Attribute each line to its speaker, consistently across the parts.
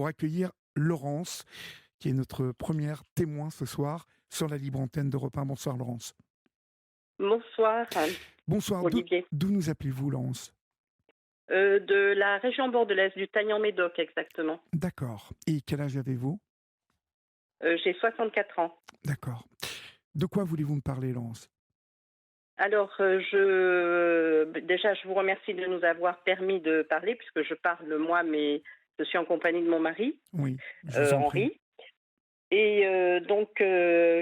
Speaker 1: pour accueillir Laurence, qui est notre première témoin ce soir sur la libre antenne d'Europe 1. Bonsoir Laurence.
Speaker 2: Bonsoir,
Speaker 1: Bonsoir,
Speaker 2: Olivier.
Speaker 1: d'où nous appelez-vous Laurence?
Speaker 2: De la région bordelaise, du Taillan-Médoc exactement.
Speaker 1: D'accord. Et quel âge avez-vous?
Speaker 2: J'ai 64 ans.
Speaker 1: D'accord. De quoi voulez-vous me parler Laurence?
Speaker 2: Alors, déjà, je vous remercie de nous avoir permis de parler, puisque je parle moi, mais je suis en compagnie de mon mari,
Speaker 1: Oui, je vous en prie.
Speaker 2: Henri. Et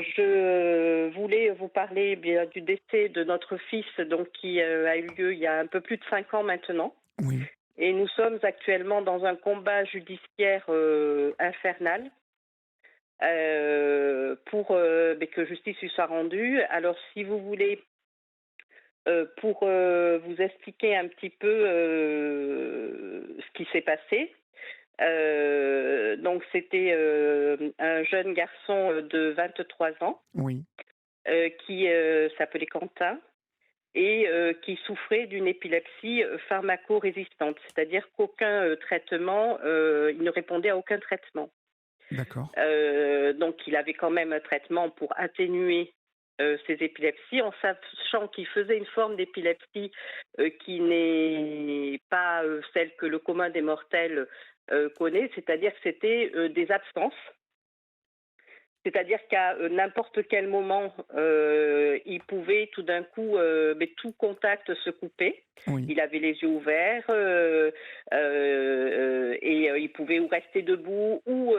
Speaker 2: je voulais vous parler bien du décès de notre fils, donc qui a eu lieu il y a un peu plus de 5 ans maintenant.
Speaker 1: Oui,
Speaker 2: Et nous sommes actuellement dans un combat judiciaire infernal. Pour que justice lui soit rendue. Alors, si vous voulez, pour vous expliquer un petit peu ce qui s'est passé. Donc, c'était un jeune garçon de 23 ans
Speaker 1: oui,
Speaker 2: qui s'appelait Quentin et qui souffrait d'une épilepsie pharmacorésistante, c'est-à-dire qu'aucun traitement, il ne répondait à aucun traitement.
Speaker 1: d'accord.
Speaker 2: Donc, il avait quand même un traitement pour atténuer ses épilepsies, en sachant qu'il faisait une forme d'épilepsie qui n'est pas celle que le commun des mortels connaît, c'est-à-dire que c'était des absences. C'est-à-dire qu'à n'importe quel moment, il pouvait tout d'un coup, mais tout contact se couper.
Speaker 1: Oui,
Speaker 2: Il avait les yeux ouverts et il pouvait ou rester debout ou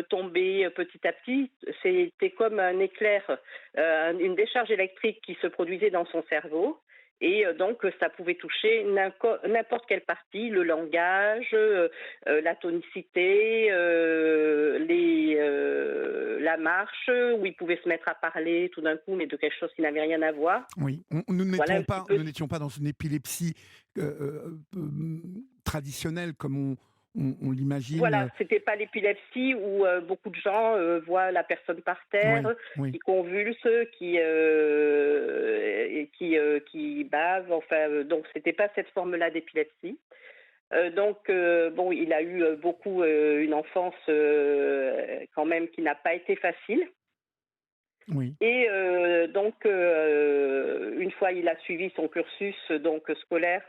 Speaker 2: tomber petit à petit. C'était comme un éclair, une décharge électrique qui se produisait dans son cerveau. Et donc, ça pouvait toucher n'importe quelle partie, le langage, la tonicité, la marche, où il pouvait se mettre à parler tout d'un coup, mais de quelque chose qui n'avait rien à voir.
Speaker 1: oui.
Speaker 2: Voilà un petit peu.
Speaker 1: Nous n'étions pas dans une épilepsie traditionnelle comme on
Speaker 2: Voilà,
Speaker 1: l'imagine.
Speaker 2: c'était pas l'épilepsie où beaucoup de gens voient la personne par
Speaker 1: Oui,
Speaker 2: terre,
Speaker 1: oui,
Speaker 2: qui convulse, qui bave. Enfin, donc c'était pas cette forme-là d'épilepsie. Donc bon, il a eu beaucoup une enfance quand même qui n'a pas été facile.
Speaker 1: oui,
Speaker 2: Et donc, une fois il a suivi son cursus donc scolaire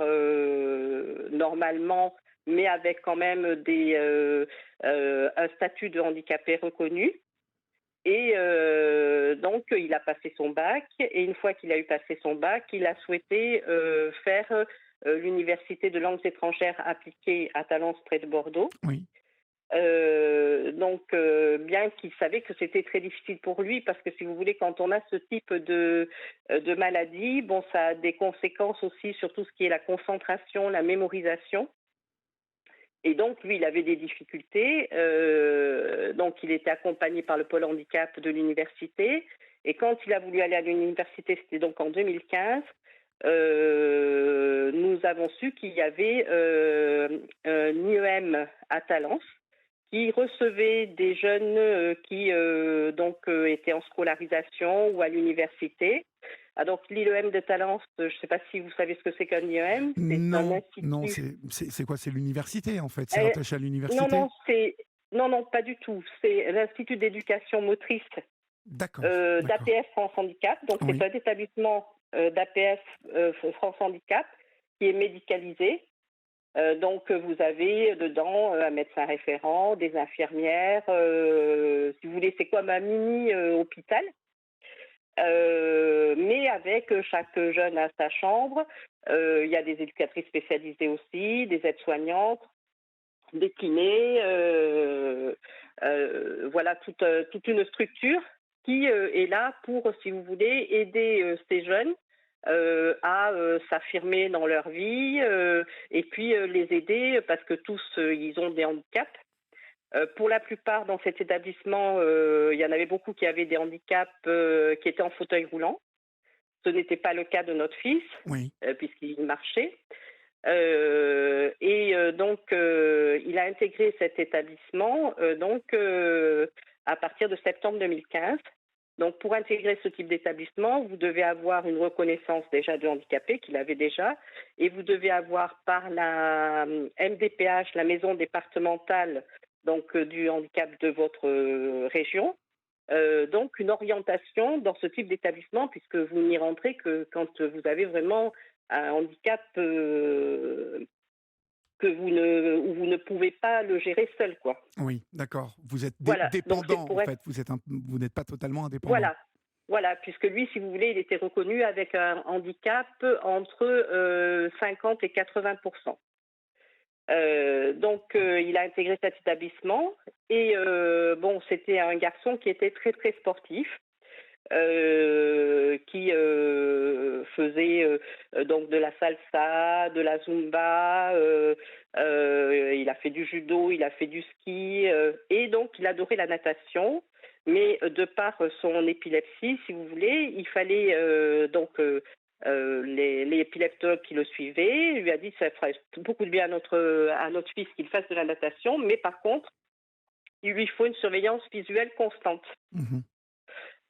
Speaker 2: normalement, mais avec quand même un statut de handicapé reconnu. Et donc, il a passé son bac. Et une fois qu'il a eu passé son bac, il a souhaité faire l'université de langues étrangères appliquées à Talence près de Bordeaux.
Speaker 1: oui,
Speaker 2: Donc, bien qu'il savait que c'était très difficile pour lui, parce que si vous voulez, quand on a ce type de maladie, bon, ça a des conséquences aussi sur tout ce qui est la concentration, la mémorisation. Et donc, lui, il avait des difficultés. Donc, il était accompagné par le pôle handicap de l'université. Et quand il a voulu aller à l'université, c'était donc en 2015, nous avons su qu'il y avait un IEM à Talence qui recevait des jeunes qui étaient en scolarisation ou à l'université. Ah, donc l'IEM de Talence, je ne sais pas si vous savez ce que c'est qu'un IEM, c'est un
Speaker 1: non, non,
Speaker 2: institut.
Speaker 1: c'est quoi? C'est l'université en fait, c'est
Speaker 2: Euh,
Speaker 1: rattaché à
Speaker 2: non,
Speaker 1: l'université?
Speaker 2: non, non, pas du tout. C'est l'Institut d'éducation motrice
Speaker 1: D'accord, d'accord.
Speaker 2: d'APF France Handicap. Donc c'est
Speaker 1: Oui,
Speaker 2: un établissement d'APF France Handicap qui est médicalisé. Donc, vous avez dedans un médecin référent, des infirmières. Si vous voulez, c'est comme un mini-hôpital. Mais avec chaque jeune à sa chambre. Il y a des éducatrices spécialisées aussi, des aides-soignantes, des kinés. Voilà, toute une structure qui est là pour, si vous voulez, aider ces jeunes à s'affirmer dans leur vie et puis les aider parce que tous ils ont des handicaps. Pour la plupart dans cet établissement, il y en avait beaucoup qui avaient des handicaps qui étaient en fauteuil roulant. Ce n'était pas le cas de notre fils
Speaker 1: oui,
Speaker 2: puisqu'il marchait. Donc il a intégré cet établissement à partir de septembre 2015. Donc, pour intégrer ce type d'établissement, vous devez avoir une reconnaissance déjà de handicapé, qu'il avait déjà, et vous devez avoir par la MDPH, la maison départementale donc du handicap de votre région. Donc une orientation dans ce type d'établissement, puisque vous n'y rentrez que quand vous avez vraiment un handicap où vous ne pouvez pas le gérer seul, quoi.
Speaker 1: Oui, d'accord. Vous êtes
Speaker 2: Voilà, donc c'est
Speaker 1: dépendant, en
Speaker 2: pour être
Speaker 1: fait. Vous n'êtes pas totalement indépendant.
Speaker 2: voilà, voilà, puisque lui, si vous voulez, il était reconnu avec un handicap entre 50 et 80%. Donc, il a intégré cet établissement et bon, c'était un garçon qui était très très sportif, qui faisait donc de la salsa, de la zumba, il a fait du judo, il a fait du ski, et donc il adorait la natation. Mais de par son épilepsie, si vous voulez, il fallait les épileptologues qui le suivaient lui a dit que ça ferait beaucoup de bien à notre fils qu'il fasse de la natation, mais par contre, il lui faut une surveillance visuelle constante.
Speaker 1: Mhm.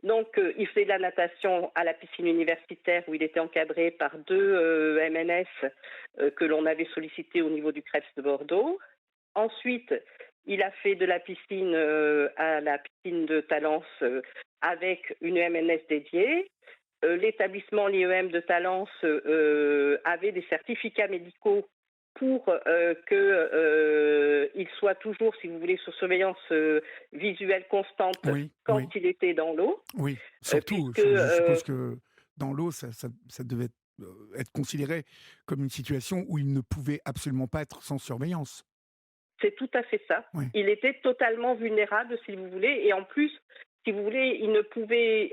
Speaker 2: Donc, il faisait de la natation à la piscine universitaire où il était encadré par deux MNS que l'on avait sollicités au niveau du CREPS de Bordeaux. Ensuite, il a fait de la piscine à la piscine de Talence avec une MNS dédiée. L'établissement, l'IEM de Talence, avait des certificats médicaux pour qu'il soit toujours, si vous voulez, sous surveillance visuelle constante
Speaker 1: Oui,
Speaker 2: quand
Speaker 1: oui,
Speaker 2: il était dans l'eau,
Speaker 1: oui. Surtout,
Speaker 2: puisque
Speaker 1: je suppose que dans l'eau, ça devait être considéré comme une situation où il ne pouvait absolument pas être sans surveillance.
Speaker 2: c'est tout à fait ça.
Speaker 1: Oui.
Speaker 2: Il était totalement vulnérable, si vous voulez, et en plus, si vous voulez, il ne pouvait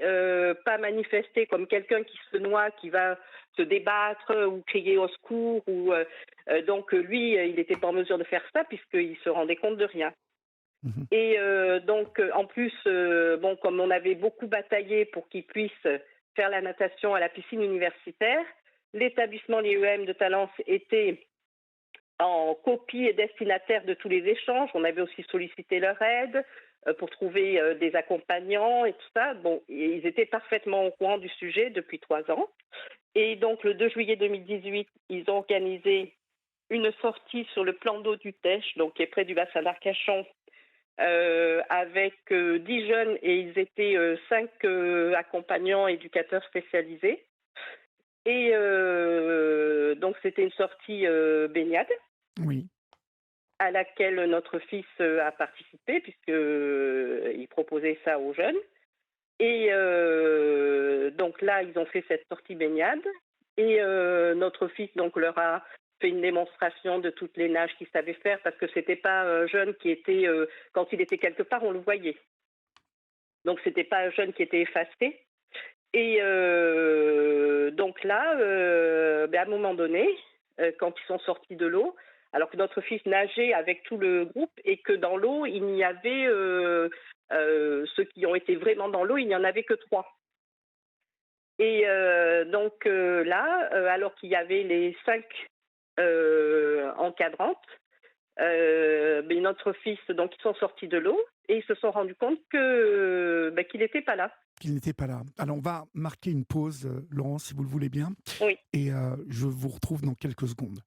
Speaker 2: pas manifester comme quelqu'un qui se noie, qui va se débattre ou crier au secours. Donc lui, il n'était pas en mesure de faire ça puisqu'il se rendait compte de rien.
Speaker 1: Mhm.
Speaker 2: Et donc, en plus, bon, comme on avait beaucoup bataillé pour qu'il puisse faire la natation à la piscine universitaire, l'établissement l'IEM de Talence était en copie et destinataire de tous les échanges. On avait aussi sollicité leur aide pour trouver des accompagnants et tout ça. Bon, ils étaient parfaitement au courant du sujet depuis 3 ans. Et donc, le 2 juillet 2018, ils ont organisé une sortie sur le plan d'eau du Tèche, donc qui est près du bassin d'Arcachon, avec 10 jeunes et ils étaient 5 accompagnants éducateurs spécialisés. Et donc, c'était une sortie baignade
Speaker 1: Oui.
Speaker 2: à laquelle notre fils a participé puisqu'il proposait ça aux jeunes. Et donc là, ils ont fait cette sortie baignade et notre fils donc leur a fait une démonstration de toutes les nages qu'il savait faire parce que c'était pas un jeune qui était quand il était quelque part, on le voyait. Donc c'était pas un jeune qui était effacé. Et donc là, à un moment donné, quand ils sont sortis de l'eau, alors que notre fils nageait avec tout le groupe et que dans l'eau, il n'y avait ceux qui ont été vraiment dans l'eau, il n'y en avait que 3. Et donc là, alors qu'il y avait les 5 encadrantes, mais notre fils, donc ils sont sortis de l'eau et ils se sont rendus compte qu'il n'était pas là.
Speaker 1: Qu'il n'était pas là. Alors, on va marquer une pause, Laurent, si vous le voulez bien.
Speaker 2: Oui,
Speaker 1: Et je vous retrouve dans quelques secondes.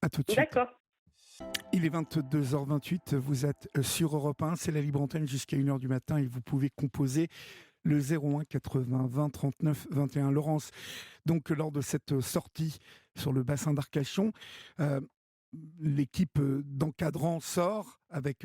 Speaker 1: À tout de suite.
Speaker 2: d'accord.
Speaker 1: Il est 22h28, vous êtes sur Europe 1, c'est la libre antenne jusqu'à 1h du matin et vous pouvez composer le 01 80 20 39 21. Laurence, donc lors de cette sortie sur le bassin d'Arcachon, euh, l'équipe d'encadrants sort avec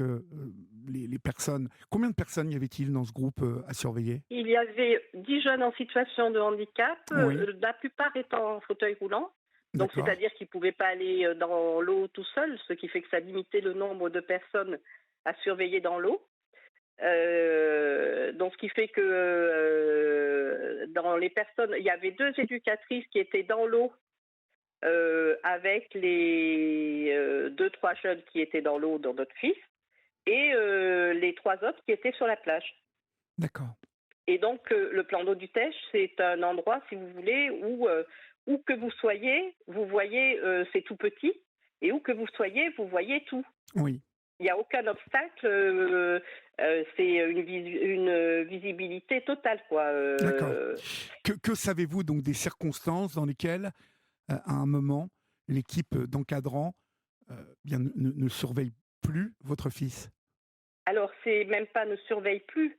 Speaker 1: les personnes. Combien de personnes y avait-il dans ce groupe à surveiller?
Speaker 2: Il y avait 10 jeunes en situation de handicap,
Speaker 1: Oui,
Speaker 2: la plupart étant en fauteuil roulant. Donc,
Speaker 1: d'accord.
Speaker 2: c'est-à-dire qu'ils ne pouvaient pas aller dans l'eau tout seuls, ce qui fait que ça limitait le nombre de personnes à surveiller dans l'eau. Donc, ce qui fait que dans les personnes, il y avait 2 éducatrices qui étaient dans l'eau avec les 2-3 jeunes qui étaient dans l'eau, dans notre fils, et les 3 autres qui étaient sur la plage.
Speaker 1: D'accord.
Speaker 2: Et donc, le plan d'eau du Tèche, c'est un endroit, si vous voulez, où que vous soyez, vous voyez, c'est tout petit, et où que vous soyez, vous voyez tout.
Speaker 1: Oui,
Speaker 2: Il n'y a aucun obstacle, c'est une visibilité totale, quoi.
Speaker 1: d'accord. Que savez-vous donc des circonstances dans lesquelles, à un moment, l'équipe d'encadrants ne surveille plus votre fils?
Speaker 2: Alors, c'est même pas ne surveille plus.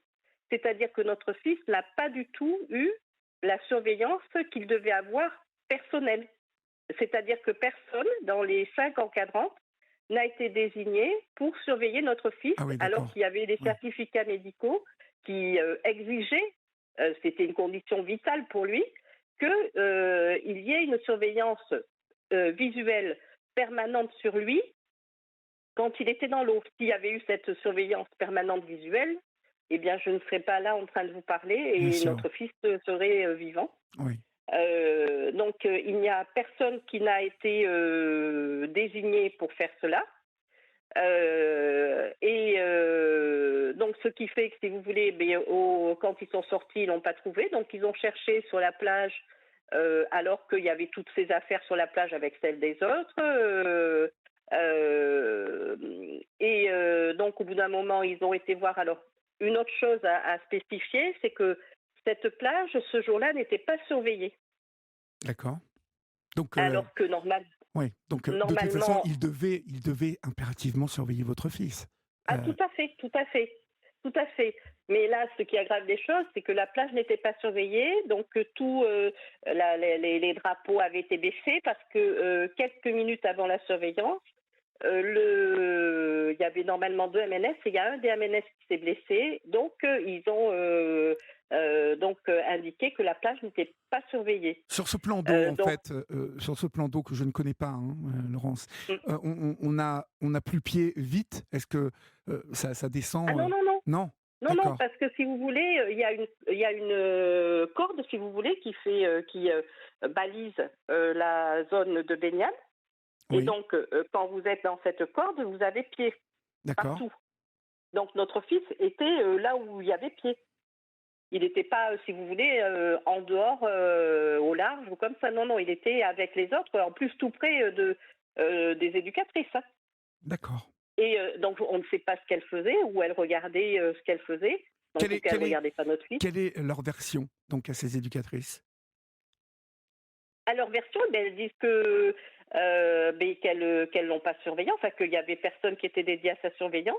Speaker 2: C'est-à-dire que notre fils n'a pas du tout eu la surveillance qu'il devait avoir personnelle. C'est-à-dire que personne, dans les 5 encadrants, n'a été désigné pour surveiller notre fils,
Speaker 1: Ah oui,
Speaker 2: alors
Speaker 1: d'accord.
Speaker 2: qu'il y avait des
Speaker 1: Oui.
Speaker 2: certificats médicaux qui exigeaient, c'était une condition vitale pour lui, qu'il y ait une surveillance visuelle permanente sur lui quand il était dans l'eau. S'il y avait eu cette surveillance permanente visuelle, eh bien, je ne serais pas là en train de vous parler
Speaker 1: Bien
Speaker 2: et
Speaker 1: sûr.
Speaker 2: notre fils serait vivant.
Speaker 1: Oui.
Speaker 2: Donc, il n'y a personne qui n'a été désigné pour faire cela. Donc, ce qui fait que, si vous voulez, quand ils sont sortis, ils l'ont pas trouvé. Donc, ils ont cherché sur la plage, alors qu'il y avait toutes ces affaires sur la plage avec celles des autres. Donc, au bout d'un moment, ils ont été voir. Alors, une autre chose à spécifier, c'est que cette plage, ce jour-là, n'était pas surveillée.
Speaker 1: D'accord. Donc,
Speaker 2: Alors que
Speaker 1: ouais. Donc, de toute façon,
Speaker 2: normalement,
Speaker 1: il devait impérativement surveiller votre fils.
Speaker 2: ah,
Speaker 1: Euh,
Speaker 2: tout à fait, tout à fait, tout à fait. Mais là, ce qui aggrave les choses, c'est que la plage n'était pas surveillée, donc les drapeaux avaient été baissés parce que quelques minutes avant la surveillance, il y avait normalement 2 MNS et il y a un des MNS qui s'est blessé, donc ils ont indiqué que la plage n'était pas surveillée.
Speaker 1: Sur ce plan d'eau, en
Speaker 2: Donc,
Speaker 1: fait, sur ce plan d'eau que je ne connais pas, hein, Laurence,
Speaker 2: mm.
Speaker 1: on a plus pied vite. Est-ce que ça
Speaker 2: Ah
Speaker 1: descend
Speaker 2: non, non, non.
Speaker 1: Non.
Speaker 2: Non, non,
Speaker 1: D'accord.
Speaker 2: parce que si vous voulez, il y a une corde, si vous voulez, qui balise la zone de baignade. Et
Speaker 1: Oui.
Speaker 2: donc, quand vous êtes dans cette corde, vous avez pied
Speaker 1: D'accord.
Speaker 2: partout. Donc, notre fils était là où il y avait pied. Il n'était pas, si vous voulez, en dehors, au large ou comme ça. Non, non, il était avec les autres, en plus tout près des éducatrices, hein.
Speaker 1: D'accord.
Speaker 2: Et donc, on ne sait pas ce qu'elle faisait, ou elle regardait ce qu'elle faisait. En
Speaker 1: Quelle
Speaker 2: tout
Speaker 1: est,
Speaker 2: cas, elle
Speaker 1: quelle
Speaker 2: ne
Speaker 1: est,
Speaker 2: regardait pas notre fils.
Speaker 1: quelle est leur version donc à ces éducatrices?
Speaker 2: À leur version, elles disent qu'elles l'ont pas surveillant, enfin qu'il y avait personne qui était dédié à sa surveillance.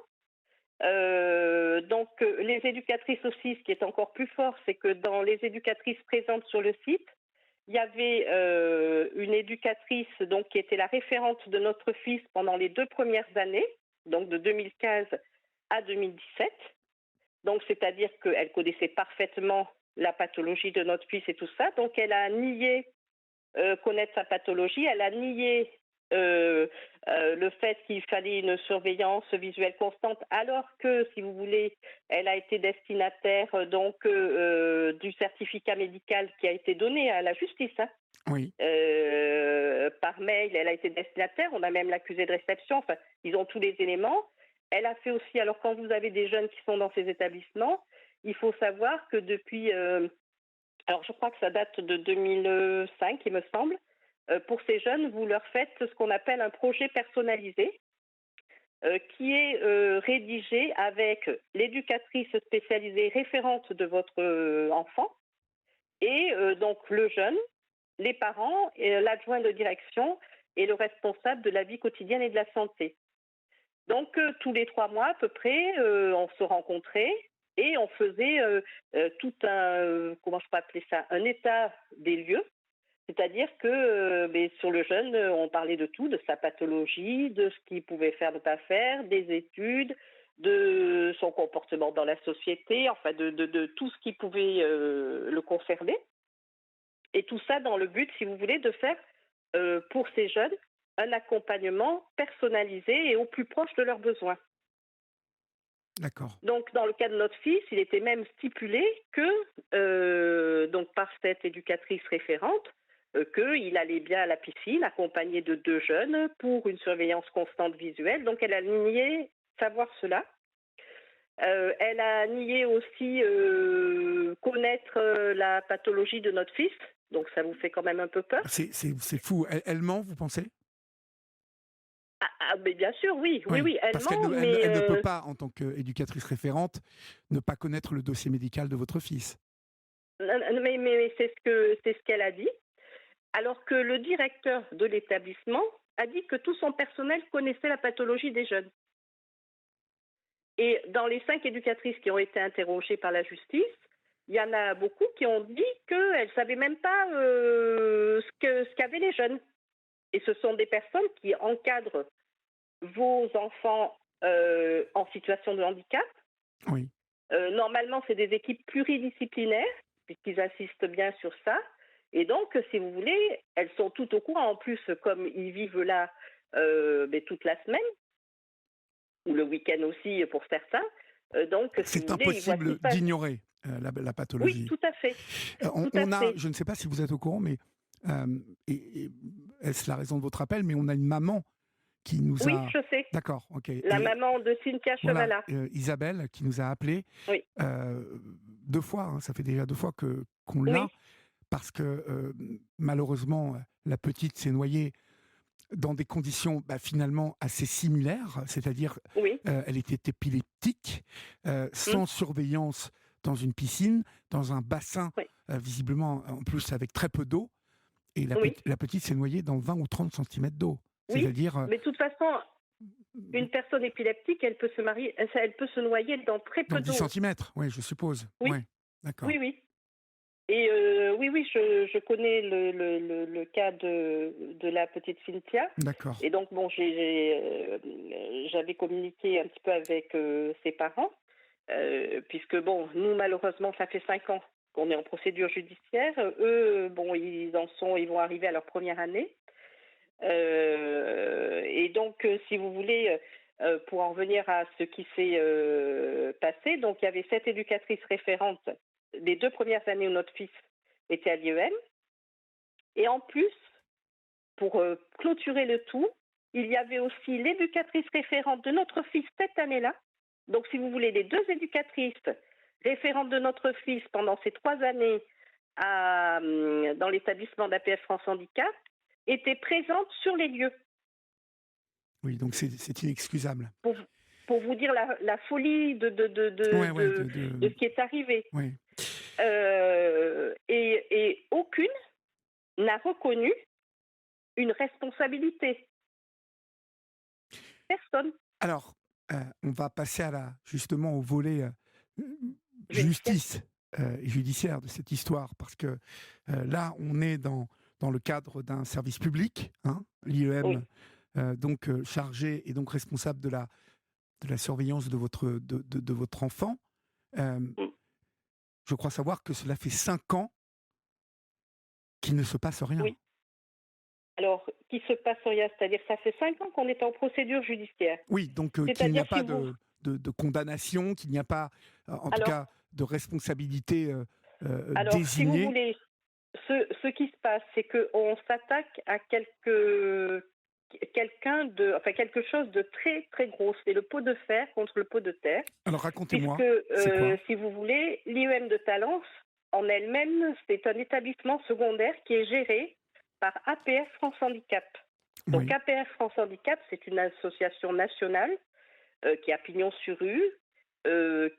Speaker 2: Les éducatrices aussi, ce qui est encore plus fort, c'est que dans les éducatrices présentes sur le site, il y avait une éducatrice donc qui était la référente de notre fils pendant les 2 premières années, donc de 2015 à 2017. Donc, c'est-à-dire qu'elle connaissait parfaitement la pathologie de notre fils et tout ça. Donc, elle a nié connaître sa pathologie. Elle a nié le fait qu'il fallait une surveillance visuelle constante, alors que, si vous voulez, elle a été destinataire du certificat médical qui a été donné à la justice, hein.
Speaker 1: Oui.
Speaker 2: Par mail, elle a été destinataire. On a même l'accusé de réception. Enfin, ils ont tous les éléments. Elle a fait aussi. Alors, quand vous avez des jeunes qui sont dans ces établissements, il faut savoir que depuis alors, je crois que ça date de 2005, il me semble. Pour ces jeunes, vous leur faites ce qu'on appelle un projet personnalisé, qui est rédigé avec l'éducatrice spécialisée référente de votre enfant et donc le jeune, les parents, l'adjoint de direction et le responsable de la vie quotidienne et de la santé. Donc, tous les 3 mois à peu près, on se rencontrait et on faisait tout comment je peux appeler ça, un état des lieux. C'est-à-dire que sur le jeune, on parlait de tout, de sa pathologie, de ce qu'il pouvait faire, ne pas faire, des études, de son comportement dans la société, enfin de tout ce qui pouvait le concerner. Et tout ça dans le but, si vous voulez, de faire pour ces jeunes un accompagnement personnalisé et au plus proche de leurs besoins.
Speaker 1: D'accord.
Speaker 2: Donc, dans le cas de notre fils, il était même stipulé que, donc par cette éducatrice référente, qu'il allait bien à la piscine, accompagné de 2 jeunes, pour une surveillance constante visuelle. Donc, elle a nié savoir cela. Elle a nié aussi connaître la pathologie de notre fils. Donc, ça vous fait quand même un peu peur.
Speaker 1: C'est fou. Elle ment, vous pensez?
Speaker 2: Mais bien sûr, oui, oui,
Speaker 1: Oui,
Speaker 2: oui, elle
Speaker 1: parce qu'elle
Speaker 2: ment,
Speaker 1: ne,
Speaker 2: mais
Speaker 1: elle ne peut pas, en tant qu'éducatrice référente, ne pas connaître le dossier médical de votre fils.
Speaker 2: c'est ce qu'elle a dit. Alors que le directeur de l'établissement a dit que tout son personnel connaissait la pathologie des jeunes. Et dans les 5 éducatrices qui ont été interrogées par la justice, il y en a beaucoup qui ont dit qu'elles ne savaient même pas ce qu'avaient les jeunes. Et ce sont des personnes qui encadrent vos enfants en situation de handicap.
Speaker 1: Oui.
Speaker 2: Normalement, c'est des équipes pluridisciplinaires, puisqu'ils insistent bien sur ça. Et donc, si vous voulez, elles sont toutes au courant. En plus, comme ils vivent là toute la semaine, ou le week-end aussi pour certains, donc, si
Speaker 1: C'est
Speaker 2: vous voulez, ils voient tout
Speaker 1: impossible
Speaker 2: ça.
Speaker 1: d'ignorer la
Speaker 2: Oui,
Speaker 1: pathologie.
Speaker 2: tout à fait. Tout à
Speaker 1: On a,
Speaker 2: fait.
Speaker 1: je ne sais pas si vous êtes au courant, mais est-ce la raison de votre appel, mais on a une maman qui nous
Speaker 2: Oui,
Speaker 1: a...
Speaker 2: je sais.
Speaker 1: D'accord, ok.
Speaker 2: La
Speaker 1: Et
Speaker 2: maman de Cynthia
Speaker 1: voilà,
Speaker 2: Chevala.
Speaker 1: Isabelle qui nous a appelé
Speaker 2: Oui,
Speaker 1: 2 fois, hein, ça fait déjà 2 fois qu'on l'a,
Speaker 2: oui,
Speaker 1: parce que malheureusement, la petite s'est noyée dans des conditions finalement assez similaires, c'est-à-dire
Speaker 2: oui.
Speaker 1: elle était épileptique,
Speaker 2: Hum,
Speaker 1: sans surveillance dans une piscine, dans un bassin,
Speaker 2: oui,
Speaker 1: visiblement en plus avec très peu d'eau, et
Speaker 2: oui,
Speaker 1: la petite s'est noyée dans 20 ou 30 centimètres d'eau.
Speaker 2: oui.
Speaker 1: C'est-à-dire,
Speaker 2: Mais de toute façon, une personne épileptique, elle peut se marier, elle peut se noyer dans très
Speaker 1: dans
Speaker 2: peu
Speaker 1: 10
Speaker 2: d'eau.
Speaker 1: centimètres, oui, je suppose.
Speaker 2: Oui,
Speaker 1: Oui, d'accord,
Speaker 2: oui, oui. Et oui, oui, je connais le cas de la petite Cynthia.
Speaker 1: d'accord.
Speaker 2: Et donc, bon, j'avais communiqué un petit peu avec ses parents, puisque, bon, nous, malheureusement, ça fait 5 ans qu'on est en procédure judiciaire. Eux, bon, ils vont arriver à leur première année. Et donc, si vous voulez, pour en revenir à ce qui s'est passé, donc il y avait 7 éducatrices référentes les 2 premières années où notre fils était à l'IEM. Et en plus, pour clôturer le tout, il y avait aussi l'éducatrice référente de notre fils cette année-là. Donc, si vous voulez, les 2 éducatrices référentes de notre fils pendant ces 3 années dans l'établissement d'APF France Handicap étaient présentes sur les lieux.
Speaker 1: Oui, donc c'est inexcusable.
Speaker 2: pour, pour vous dire la folie
Speaker 1: Ouais, ouais,
Speaker 2: de ce qui est arrivé.
Speaker 1: ouais.
Speaker 2: Et aucune n'a reconnu une responsabilité. Personne.
Speaker 1: Alors, on va passer justement au volet
Speaker 2: Judiciaire.
Speaker 1: justice et judiciaire de cette histoire, parce que là, on est dans le cadre d'un service public, hein,
Speaker 2: Oui.
Speaker 1: l'IEM, donc chargé et donc responsable de la surveillance de votre enfant. Euh,
Speaker 2: Mm.
Speaker 1: je crois savoir que cela fait 5 ans qu'il ne se passe rien.
Speaker 2: Oui. Alors, qui se passe rien, c'est-à-dire ça fait 5 ans qu'on est en procédure judiciaire.
Speaker 1: Oui, donc qu'il n'y a
Speaker 2: C'est-à-dire si
Speaker 1: pas
Speaker 2: vous...
Speaker 1: de condamnation, qu'il n'y a pas, en tout
Speaker 2: Alors,
Speaker 1: cas, de responsabilité
Speaker 2: si vous
Speaker 1: désignée.
Speaker 2: voulez, ce qui se passe, c'est qu'on s'attaque à quelque chose de très très gros. C'est le pot de fer contre le pot de terre,
Speaker 1: Alors
Speaker 2: puisque
Speaker 1: racontez-moi, c'est quoi?
Speaker 2: si vous voulez, l'IEM de Talence en elle-même, c'est un établissement secondaire qui est géré par APF France Handicap. Donc
Speaker 1: Oui,
Speaker 2: APF France Handicap, c'est une association nationale qui a pignon sur rue,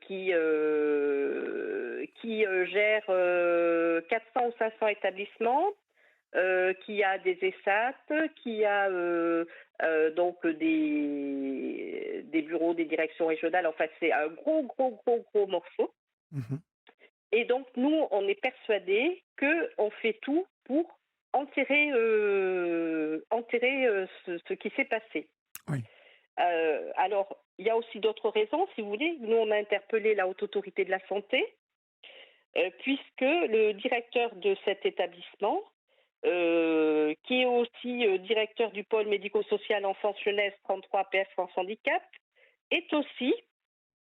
Speaker 2: qui gère 400 ou 500 établissements, qui a des ESAT, qui a donc des bureaux, des directions régionales. Enfin, c'est un gros, gros, gros, gros morceau.
Speaker 1: mhm,
Speaker 2: Et donc, nous, on est persuadés qu'on fait tout pour enterrer ce qui s'est passé.
Speaker 1: oui,
Speaker 2: Alors, il y a aussi d'autres raisons, si vous voulez. Nous, on a interpellé la Haute Autorité de la Santé, puisque le directeur de cet établissement, qui est aussi directeur du pôle médico-social enfance-jeunesse 33 PF France Handicap, est aussi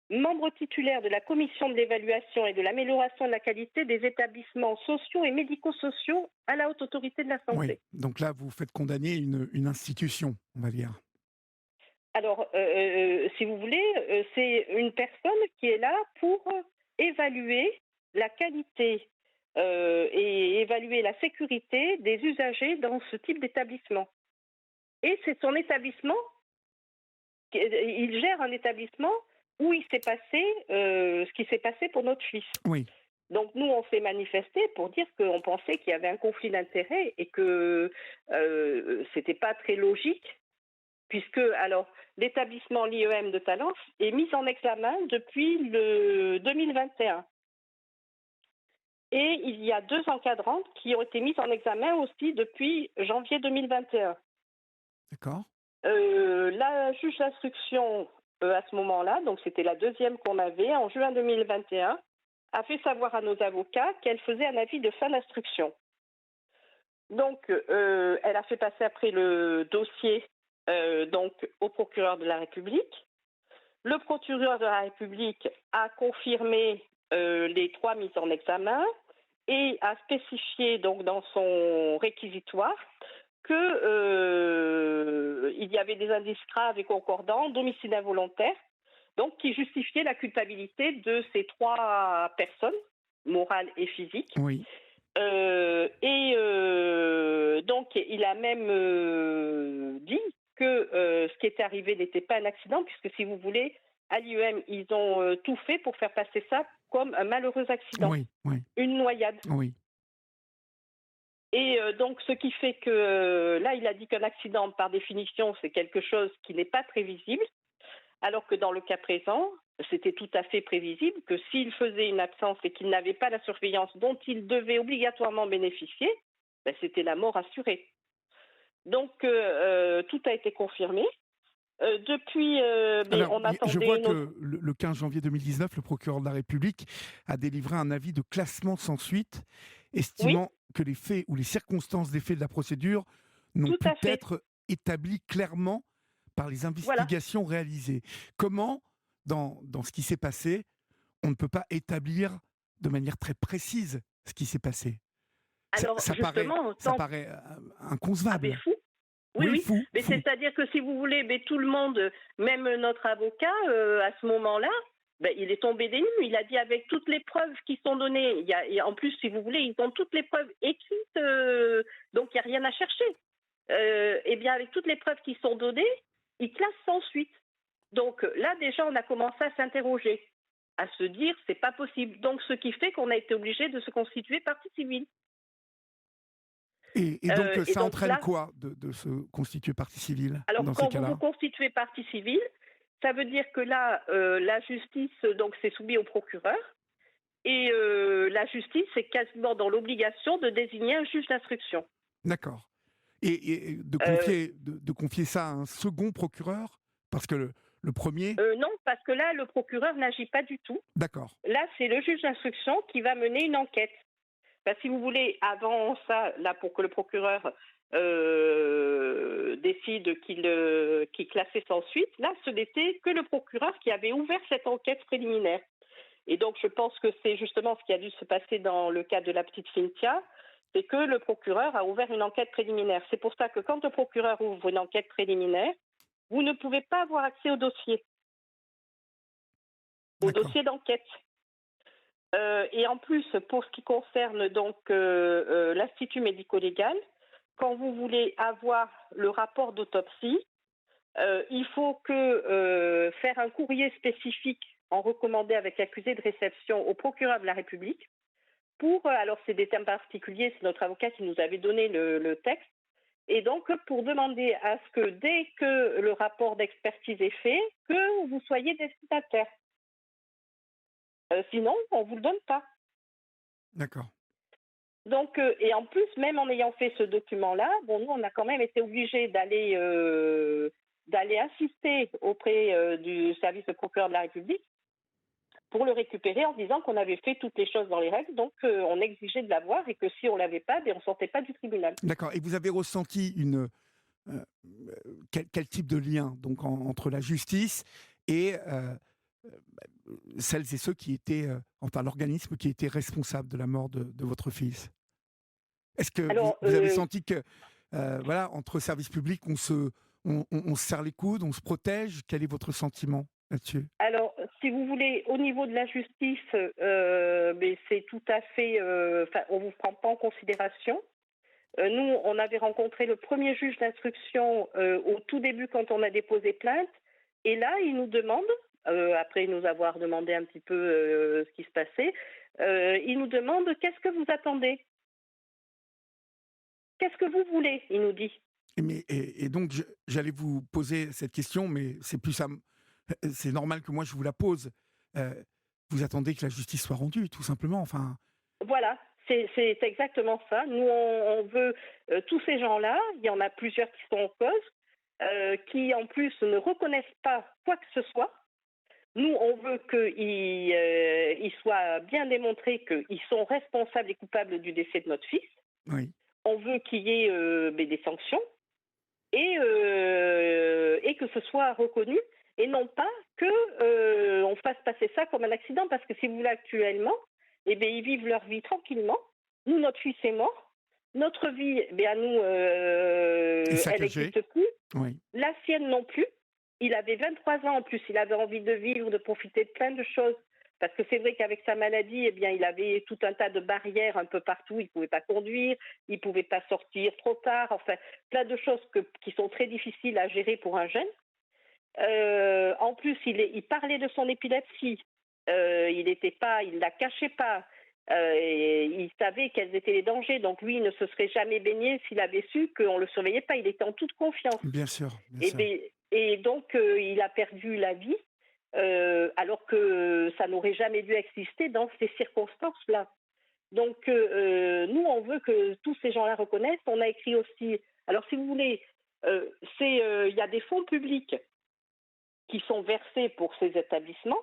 Speaker 2: membre titulaire de la commission de l'évaluation et de l'amélioration de la qualité des établissements sociaux et médico-sociaux à la Haute Autorité de la
Speaker 1: oui.
Speaker 2: Santé.
Speaker 1: Donc là, vous faites condamner une institution, on va dire.
Speaker 2: Alors, si vous voulez, c'est une personne qui est là pour évaluer la qualité et évaluer la sécurité des usagers dans ce type d'établissement. Et c'est son établissement, il gère un établissement où il s'est passé ce qui s'est passé pour notre fils.
Speaker 1: Oui,
Speaker 2: Donc nous, on s'est manifesté pour dire qu'on pensait qu'il y avait un conflit d'intérêts et que c'était pas très logique, puisque alors l'établissement l'IEM de Talence est mis en examen depuis le 2021. Et il y a 2 encadrantes qui ont été mises en examen aussi depuis janvier 2021.
Speaker 1: D'accord.
Speaker 2: La juge d'instruction, à ce moment-là, donc c'était la deuxième qu'on avait, en juin 2021, a fait savoir à nos avocats qu'elle faisait un avis de fin d'instruction. Donc, elle a fait passer après le dossier donc au procureur de la République. Le procureur de la République a confirmé les 3 mises en examen et a spécifié donc dans son réquisitoire que il y avait des indices graves et concordants d'homicide involontaire, donc qui justifiaient la culpabilité de ces 3 personnes, morales et physiques.
Speaker 1: Oui.
Speaker 2: Donc, il a même dit que ce qui était arrivé n'était pas un accident, puisque si vous voulez, à l'IEM, ils ont tout fait pour faire passer ça comme un malheureux accident,
Speaker 1: Oui. Oui.
Speaker 2: une noyade.
Speaker 1: Oui.
Speaker 2: Et donc, ce qui fait que là, il a dit qu'un accident, par définition, c'est quelque chose qui n'est pas prévisible, alors que dans le cas présent, c'était tout à fait prévisible que s'il faisait une absence et qu'il n'avait pas la surveillance dont il devait obligatoirement bénéficier, ben, c'était la mort assurée. Donc, tout a été confirmé. Depuis,
Speaker 1: Alors,
Speaker 2: on
Speaker 1: je
Speaker 2: attendait
Speaker 1: vois
Speaker 2: une autre...
Speaker 1: que le 15 janvier 2019, le procureur de la République a délivré un avis de classement sans suite,
Speaker 2: Oui,
Speaker 1: estimant que les faits ou les circonstances des faits de la procédure n'ont
Speaker 2: tout
Speaker 1: pu
Speaker 2: à fait.
Speaker 1: être établis clairement par les
Speaker 2: Voilà.
Speaker 1: investigations réalisées. Comment, dans ce qui s'est passé, on ne peut pas établir de manière très précise ce qui s'est passé?
Speaker 2: Alors,
Speaker 1: Ça paraît,
Speaker 2: justement,
Speaker 1: ça
Speaker 2: tant...
Speaker 1: paraît
Speaker 2: Ah ben
Speaker 1: inconcevable.
Speaker 2: fou. Oui,
Speaker 1: Oui,
Speaker 2: oui.
Speaker 1: fou,
Speaker 2: Mais
Speaker 1: fou.
Speaker 2: c'est-à-dire que si vous voulez, mais tout le monde, même notre avocat, à ce moment-là, ben, il est tombé des nues. Il a dit avec toutes les preuves qui sont données, et en plus, si vous voulez, ils ont toutes les preuves écrites, donc il n'y a rien à chercher. Eh bien, avec toutes les preuves qui sont données, il classe sans suite. Donc là, déjà, on a commencé à s'interroger, à se dire, c'est pas possible. Donc, ce qui fait qu'on a été obligé de se constituer partie civile.
Speaker 1: Et donc,
Speaker 2: Et
Speaker 1: ça
Speaker 2: donc
Speaker 1: entraîne
Speaker 2: là,
Speaker 1: quoi de se constituer partie civile
Speaker 2: alors,
Speaker 1: dans ces
Speaker 2: quand vous vous
Speaker 1: cas-là?
Speaker 2: constituez partie civile, ça veut dire que là, la justice, donc, c'est soumis au procureur. Et la justice est quasiment dans l'obligation de désigner un juge d'instruction.
Speaker 1: D'accord. Et de
Speaker 2: Euh,
Speaker 1: confier ça à un second procureur? Parce que le premier...
Speaker 2: non, parce que là, le procureur n'agit pas du tout.
Speaker 1: D'accord.
Speaker 2: Là, c'est le juge d'instruction qui va mener une enquête. Ben, si vous voulez, avant ça, là, pour que le procureur décide qu'il classait sans suite, là, ce n'était que le procureur qui avait ouvert cette enquête préliminaire. Et donc, je pense que c'est justement ce qui a dû se passer dans le cas de la petite Cynthia, c'est que le procureur a ouvert une enquête préliminaire. C'est pour ça que quand le procureur ouvre une enquête préliminaire, vous ne pouvez pas avoir accès au
Speaker 1: D'accord.
Speaker 2: dossier d'enquête. Et en plus, pour ce qui concerne donc l'Institut médico-légal, quand vous voulez avoir le rapport d'autopsie, il faut que faire un courrier spécifique en recommandé avec accusé de réception au procureur de la République pour, alors c'est des termes particuliers, c'est notre avocat qui nous avait donné le texte, et donc pour demander à ce que dès que le rapport d'expertise est fait, que vous soyez destinataire. Sinon, on ne vous le donne pas.
Speaker 1: D'accord.
Speaker 2: Donc, et en plus, même en ayant fait ce document-là, bon, nous, on a quand même été obligés d'aller insister auprès du service de procureur de la République pour le récupérer en disant qu'on avait fait toutes les choses dans les règles, donc on exigeait de l'avoir et que si on l'avait pas, ben, on sortait pas du tribunal.
Speaker 1: D'accord. Et vous avez ressenti euh, quel type de lien donc entre la justice et celles et ceux qui étaient, enfin l'organisme qui était responsable de la mort de votre fils? Est-ce que
Speaker 2: Alors,
Speaker 1: vous avez senti que, voilà, entre services publics, on se serre les coudes, on se protège? Quel est votre sentiment là-dessus?
Speaker 2: alors, si vous voulez, au niveau de la justice, mais c'est tout à fait, on vous prend pas en considération. Nous, on avait rencontré le premier juge d'instruction au tout début quand on a déposé plainte. Et là, il nous demande, après nous avoir demandé un petit peu ce qui se passait, il nous demande qu'est-ce que vous attendez? Qu'est-ce que vous voulez? Il nous dit.
Speaker 1: Et donc, j'allais vous poser cette question, mais c'est normal que moi je vous la pose. Euh, Vous attendez que la justice soit rendue, tout simplement. Enfin,
Speaker 2: Voilà, c'est exactement ça. Nous, on veut tous ces gens-là, il y en a plusieurs qui sont en cause, qui en plus ne reconnaissent pas quoi que ce soit. Nous, on veut qu'il soit bien démontré qu'ils sont responsables et coupables du décès de notre fils.
Speaker 1: oui,
Speaker 2: On veut qu'il y ait des sanctions et que ce soit reconnu et non pas que on fasse passer ça comme un accident parce que si vous voulez actuellement, eh bien, ils vivent leur vie tranquillement. Nous, notre fils est mort. Notre vie, eh bien, à nous,
Speaker 1: et
Speaker 2: elle
Speaker 1: saccagé.
Speaker 2: n'existe plus.
Speaker 1: Oui,
Speaker 2: La sienne non plus. Il avait 23 ans en plus. Il avait envie de vivre, de profiter de plein de choses. Parce que c'est vrai qu'avec sa maladie, eh bien, il avait tout un tas de barrières un peu partout. Il ne pouvait pas conduire, il ne pouvait pas sortir trop tard. Enfin, plein de choses qui sont très difficiles à gérer pour un jeune. En plus, il parlait de son épilepsie. Il la cachait pas. Et il savait quels étaient les dangers. Donc lui, il ne se serait jamais baigné s'il avait su qu'on le surveillait pas. Il était en toute confiance.
Speaker 1: bien sûr, bien
Speaker 2: Et,
Speaker 1: sûr.
Speaker 2: et donc, il a perdu la vie, alors que ça n'aurait jamais dû exister dans ces circonstances-là. Donc, nous, on veut que tous ces gens-là reconnaissent. On a écrit aussi. Alors, si vous voulez, il y a des fonds publics qui sont versés pour ces établissements,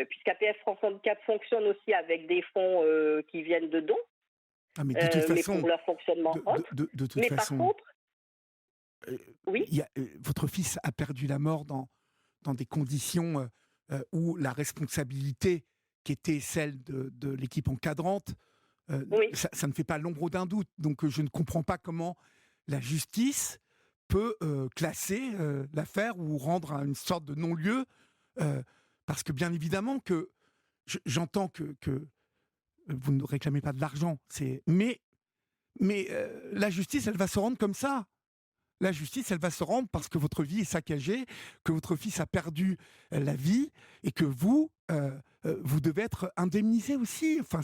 Speaker 2: puisqu'APF France Handicap fonctionne aussi avec des fonds qui viennent de dons,
Speaker 1: Ah, mais de toute
Speaker 2: mais
Speaker 1: façon,
Speaker 2: pour leur fonctionnement autre.
Speaker 1: de toute
Speaker 2: Mais par
Speaker 1: façon,
Speaker 2: contre,
Speaker 1: euh,
Speaker 2: oui,
Speaker 1: votre fils a perdu la mort dans des conditions où la responsabilité qui était celle de l'équipe encadrante,
Speaker 2: oui.
Speaker 1: ça ne fait pas l'ombre d'un doute. Donc je ne comprends pas comment la justice peut classer l'affaire ou rendre à une sorte de non-lieu, euh, parce que bien évidemment que j'entends que vous ne réclamez pas de l'argent, mais la justice, elle va se rendre comme ça. La justice, elle va se rendre parce que votre vie est saccagée, que votre fils a perdu la vie et que vous devez être indemnisé aussi. Enfin,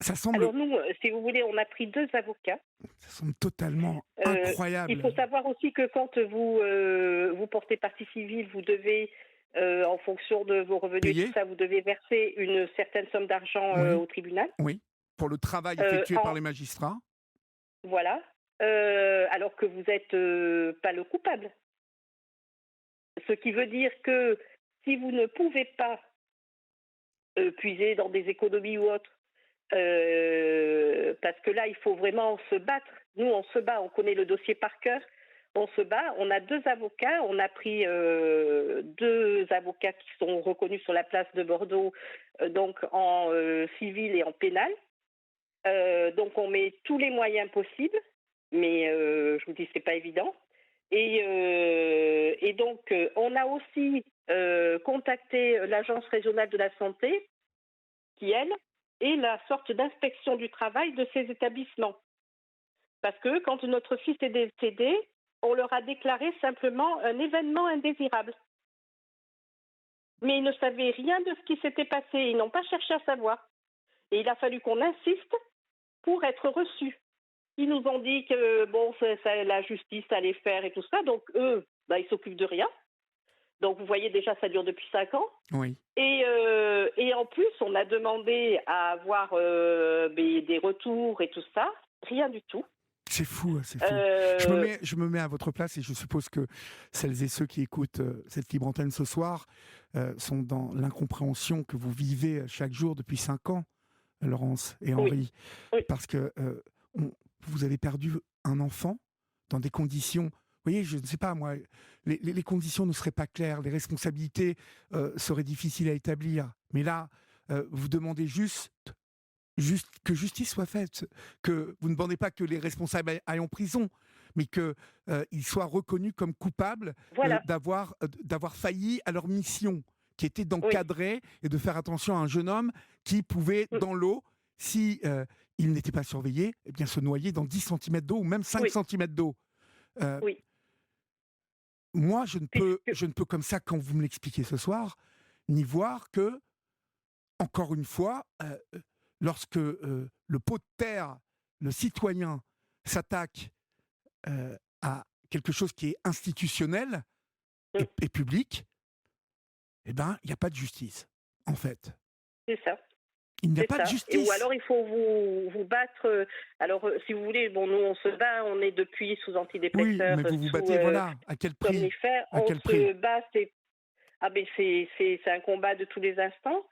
Speaker 1: ça semble,
Speaker 2: Alors nous, si vous voulez, on a pris 2 avocats.
Speaker 1: ça semble totalement
Speaker 2: Il
Speaker 1: incroyable.
Speaker 2: faut savoir aussi que quand vous portez partie civile, vous devez, en fonction de vos revenus et tout
Speaker 1: Payé?
Speaker 2: ça, vous devez verser une certaine somme d'argent
Speaker 1: Oui,
Speaker 2: au tribunal.
Speaker 1: oui. Pour le travail
Speaker 2: Euh,
Speaker 1: effectué par
Speaker 2: en,
Speaker 1: les magistrats.
Speaker 2: voilà. Alors que vous n'êtes pas le coupable. Ce qui veut dire que si vous ne pouvez pas puiser dans des économies ou autres, parce que là, il faut vraiment se battre. Nous, on se bat, on connaît le dossier par cœur. On se bat, on a 2 avocats, on a pris 2 avocats qui sont reconnus sur la place de Bordeaux, donc en civil et en pénal. Donc on met tous les moyens possibles, mais je vous dis, c'est pas évident. Et donc, on a aussi contacté l'Agence régionale de la santé, qui, elle, est la sorte d'inspection du travail de ces établissements. Parce que quand notre fils est décédé, on leur a déclaré simplement un événement indésirable. Mais ils ne savaient rien de ce qui s'était passé. Ils n'ont pas cherché à savoir. Et il a fallu qu'on insiste pour être reçus. Ils nous ont dit que bon, la justice allait faire et tout ça. Donc eux, ils s'occupent de rien. Donc vous voyez déjà, ça dure depuis 5 ans.
Speaker 1: Oui.
Speaker 2: Et en plus, on a demandé à avoir des retours et tout ça. Rien du tout.
Speaker 1: C'est fou, c'est fou.
Speaker 2: Euh,
Speaker 1: Je me mets à votre place et je suppose que celles et ceux qui écoutent cette libre antenne ce soir sont dans l'incompréhension que vous vivez chaque jour depuis 5 ans, Laurence et
Speaker 2: oui,
Speaker 1: Henri,
Speaker 2: oui,
Speaker 1: parce que vous avez perdu un enfant dans des conditions. Vous voyez, je ne sais pas, moi, les conditions ne seraient pas claires, les responsabilités seraient difficiles à établir. Mais là, vous demandez juste que justice soit faite, que vous ne demandez pas que les responsables aillent en prison, mais qu'ils soient reconnus comme coupables
Speaker 2: voilà,
Speaker 1: d'avoir failli à leur mission, qui était
Speaker 2: oui,
Speaker 1: d'encadrer et de faire attention à un jeune homme qui pouvait,
Speaker 2: mm,
Speaker 1: dans l'eau, si il n'était pas surveillé, eh bien, se noyer dans 10 centimètres d'eau ou même 5
Speaker 2: oui,
Speaker 1: centimètres d'eau. Euh,
Speaker 2: oui,
Speaker 1: Moi,
Speaker 2: puisque,
Speaker 1: je ne peux comme ça, quand vous me l'expliquez ce soir, n'y voir que, encore une fois, lorsque le pot de terre, le citoyen, s'attaque à quelque chose qui est institutionnel
Speaker 2: Mm.
Speaker 1: et public, eh ben, il n'y a pas de justice, en fait.
Speaker 2: C'est ça.
Speaker 1: Il n'y a
Speaker 2: C'est
Speaker 1: pas de
Speaker 2: ça. Ou
Speaker 1: justice.
Speaker 2: alors il faut vous battre. Alors si vous voulez, bon, nous on se bat, on est depuis sous
Speaker 1: Oui,
Speaker 2: antidépresseurs,
Speaker 1: mais vous vous
Speaker 2: sous
Speaker 1: battez, voilà. À quel prix?
Speaker 2: somnifères.
Speaker 1: À
Speaker 2: On
Speaker 1: quel prix?
Speaker 2: se bat, c'est un combat de tous les instants.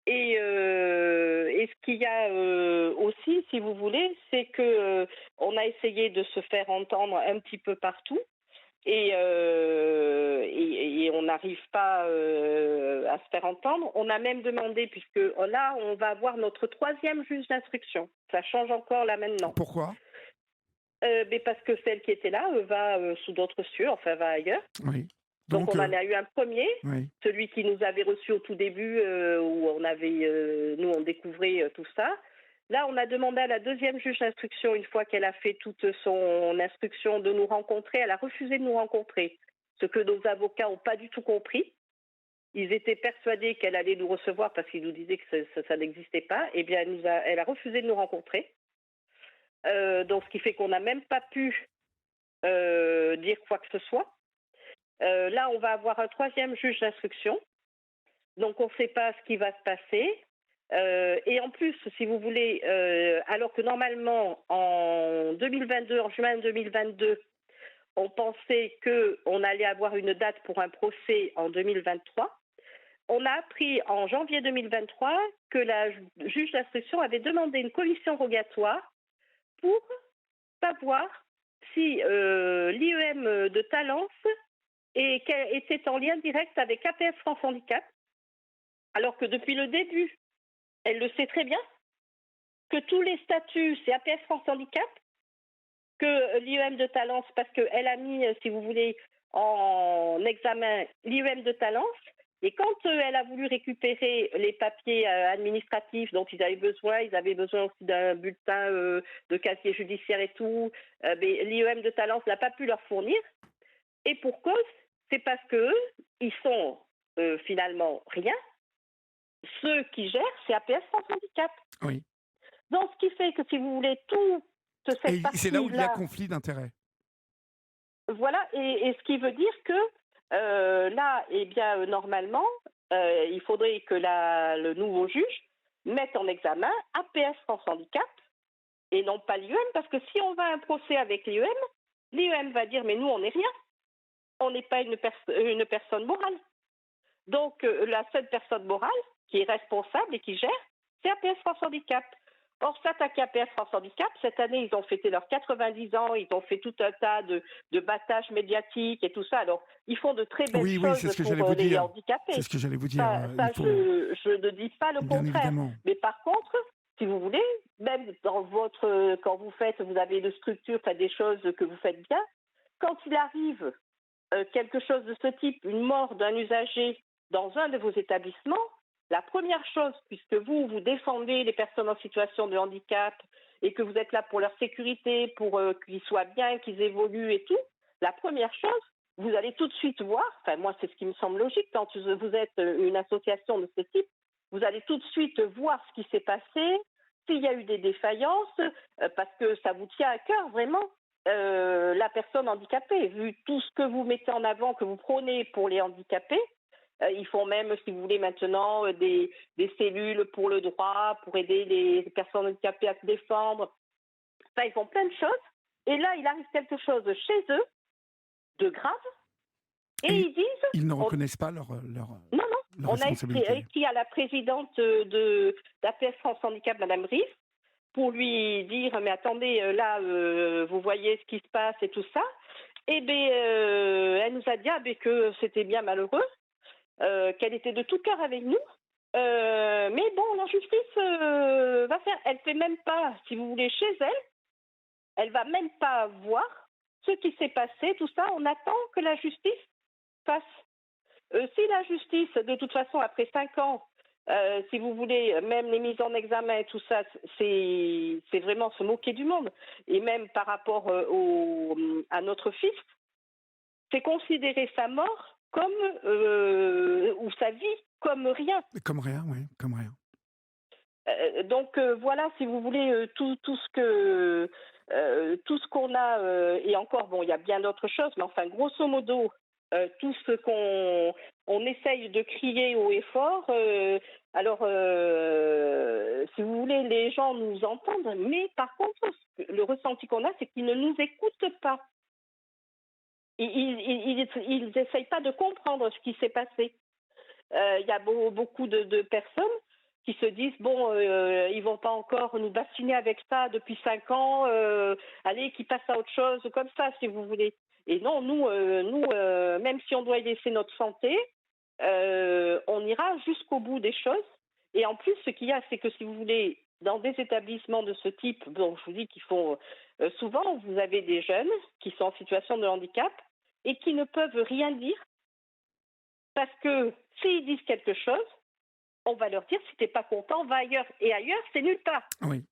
Speaker 2: Et ce qu'il y a aussi, si vous voulez, c'est que on a essayé de se faire entendre un petit peu partout. Et on n'arrive pas à se faire entendre. On a même demandé, puisque là, on va avoir notre 3e juge d'instruction. Ça change encore là maintenant.
Speaker 1: Pourquoi?
Speaker 2: Mais parce que celle qui était là va sous d'autres cieux, enfin va ailleurs.
Speaker 1: Oui.
Speaker 2: Donc on en a eu un premier,
Speaker 1: oui.
Speaker 2: celui qui nous avait reçus au tout début, où on avait, nous on découvrait tout ça. Là, on a demandé à la 2e juge d'instruction, une fois qu'elle a fait toute son instruction, de nous rencontrer. Elle a refusé de nous rencontrer, ce que nos avocats n'ont pas du tout compris. Ils étaient persuadés qu'elle allait nous recevoir parce qu'ils nous disaient que ça n'existait pas. Eh bien, elle a refusé de nous rencontrer. Donc, ce qui fait qu'on n'a même pas pu dire quoi que ce soit. Là, on va avoir un 3e juge d'instruction. Donc, on ne sait pas ce qui va se passer. Et en plus, si vous voulez, alors que normalement, en 2022, en juin 2022, on pensait qu'on allait avoir une date pour un procès en 2023. On a appris en janvier 2023 que la juge d'instruction avait demandé une commission rogatoire pour savoir si l'IEM de Talence était en lien direct avec APS France Handicap, alors que depuis le début, elle le sait très bien, que tous les statuts, c'est APS France Handicap, que l'IEM de Talence, parce qu'elle a mis, si vous voulez, en examen l'IEM de Talence, et quand elle a voulu récupérer les papiers administratifs dont ils avaient besoin aussi d'un bulletin de casier judiciaire et tout, mais l'IEM de Talence n'a pas pu leur fournir. Et pour cause, c'est parce qu'eux, ils sont finalement rien. Ceux qui gèrent, c'est APS France Handicap.
Speaker 1: Oui.
Speaker 2: Donc, ce qui fait que, si vous voulez, toute cette partie-là...
Speaker 1: c'est là où il y a conflit d'intérêts.
Speaker 2: Voilà, et ce qui veut dire que là, eh bien, normalement, il faudrait que le nouveau juge mette en examen APS France Handicap et non pas l'IEM, parce que si on va à un procès avec l'IEM va dire « mais nous, on n'est rien, on n'est pas une personne morale ». Donc, la seule personne morale qui est responsable et qui gère, c'est APS France Handicap. Or, s'attaquer à APS France Handicap, cette année, ils ont fêté leurs 90 ans, ils ont fait tout un tas de battages médiatiques et tout ça. Alors, ils font de très belles choses pour les handicapés.
Speaker 1: C'est ce que j'allais vous dire.
Speaker 2: Je ne dis pas le
Speaker 1: Bien
Speaker 2: contraire.
Speaker 1: Évidemment.
Speaker 2: Mais par contre, si vous voulez, même quand vous avez une structure, des choses que vous faites bien, quand il arrive quelque chose de ce type, une mort d'un usager dans un de vos établissements, la première chose, puisque vous défendez les personnes en situation de handicap et que vous êtes là pour leur sécurité, pour qu'ils soient bien, qu'ils évoluent et tout, la première chose, vous allez tout de suite voir, enfin moi c'est ce qui me semble logique, quand vous êtes une association de ce type, vous allez tout de suite voir ce qui s'est passé, s'il y a eu des défaillances, parce que ça vous tient à cœur vraiment. La personne handicapée, vu tout ce que vous mettez en avant, que vous prônez pour les handicapés, ils font même, si vous voulez, maintenant des cellules pour le droit, pour aider les personnes handicapées à se défendre. Enfin, ils font plein de choses. Et là, il arrive quelque chose chez eux de grave. Et ils disent...
Speaker 1: Ils ne reconnaissent pas leur
Speaker 2: Non.
Speaker 1: leur
Speaker 2: On a
Speaker 1: responsabilité.
Speaker 2: écrit à la présidente d'APS France Handicap, Madame Riff, pour lui dire, mais attendez, là, vous voyez ce qui se passe et tout ça. Et bien, elle nous a dit que c'était bien malheureux. Qu'elle était de tout cœur avec nous, mais bon, la justice va faire. Elle fait même pas, si vous voulez, chez elle va même pas voir ce qui s'est passé, tout ça. On attend que la justice fasse. Si la justice, de toute façon, après 5 ans, si vous voulez, même les mises en examen et tout ça, c'est vraiment se moquer du monde. Et même par rapport à notre fils, c'est considérer sa mort comme ou sa vie comme rien.
Speaker 1: Comme rien, oui, comme rien.
Speaker 2: Donc voilà, si vous voulez, tout ce que tout ce qu'on a, et encore, bon, il y a bien d'autres choses, mais enfin, grosso modo, tout ce qu'on essaye de crier haut et fort, alors, si vous voulez, les gens nous entendent, mais par contre, le ressenti qu'on a, c'est qu'ils ne nous écoutent pas. Ils n'essayent pas de comprendre ce qui s'est passé. Il y a beaucoup de personnes qui se disent bon, ils vont pas encore nous bassiner avec ça depuis 5 ans. Allez, qu'ils passent à autre chose, comme ça, si vous voulez. Et non, nous, même si on doit y laisser notre santé, on ira jusqu'au bout des choses. Et en plus, ce qu'il y a, c'est que si vous voulez, dans des établissements de ce type, bon, je vous dis qu'ils font souvent, vous avez des jeunes qui sont en situation de handicap et qui ne peuvent rien dire parce que s'ils disent quelque chose, on va leur dire si t'es pas content, va ailleurs. Et ailleurs, c'est nulle part.
Speaker 1: Oui.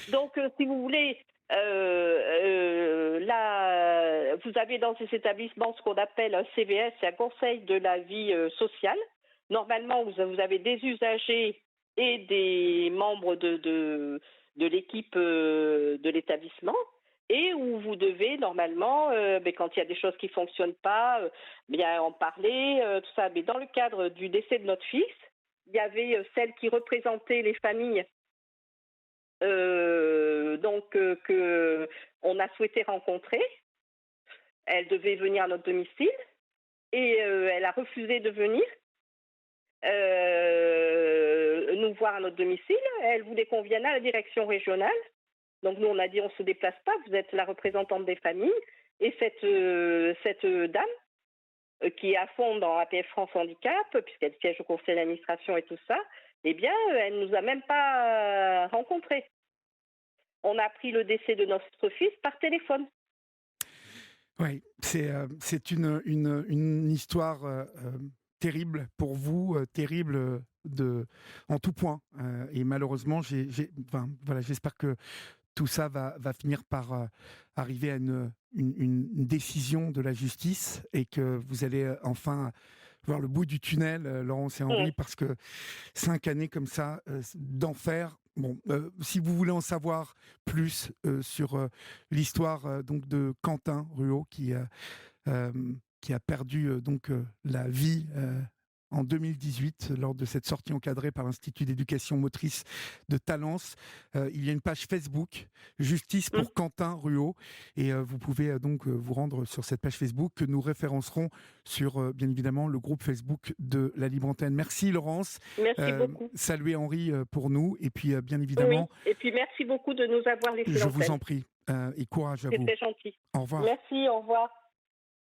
Speaker 2: Donc, si vous voulez, là, vous avez dans ces établissements ce qu'on appelle un CVS, c'est un conseil de la vie sociale. Normalement, vous avez des usagers et des membres de l'équipe de l'établissement. Et où vous devez normalement, quand il y a des choses qui ne fonctionnent pas, bien en parler, tout ça. Mais dans le cadre du décès de notre fils, il y avait celle qui représentait les familles, que on a souhaité rencontrer. Elle devait venir à notre domicile et elle a refusé de venir nous voir à notre domicile. Elle voulait qu'on vienne à la direction régionale. Donc nous, on a dit on ne se déplace pas, vous êtes la représentante des familles. Et cette dame, qui est à fond dans APF France Handicap, puisqu'elle siège au conseil d'administration et tout ça, eh bien, elle ne nous a même pas rencontrés. On a appris le décès de notre fils par téléphone.
Speaker 1: Oui, c'est une histoire terrible pour vous, terrible en tout point. Et malheureusement, voilà, j'espère que tout ça va finir par arriver à une décision de la justice et que vous allez enfin voir le bout du tunnel, Laurence et Henri, parce que 5 années comme ça d'enfer. Bon, si vous voulez en savoir plus sur l'histoire donc de Quentin Ruot qui a perdu la vie en 2018 lors de cette sortie encadrée par l'Institut d'éducation motrice de Talence. Il y a une page Facebook, Justice pour Quentin Ruot, et vous pouvez donc vous rendre sur cette page Facebook que nous référencerons sur, bien évidemment, le groupe Facebook de la Libre Antenne. Merci Laurence.
Speaker 2: Merci beaucoup.
Speaker 1: Saluez Henri pour nous, et puis bien évidemment...
Speaker 2: Oui. Et puis merci beaucoup de nous avoir laissé l'antenne.
Speaker 1: Je vous en prie, et courage à vous.
Speaker 2: C'est très gentil.
Speaker 1: Au revoir.
Speaker 2: Merci, au revoir.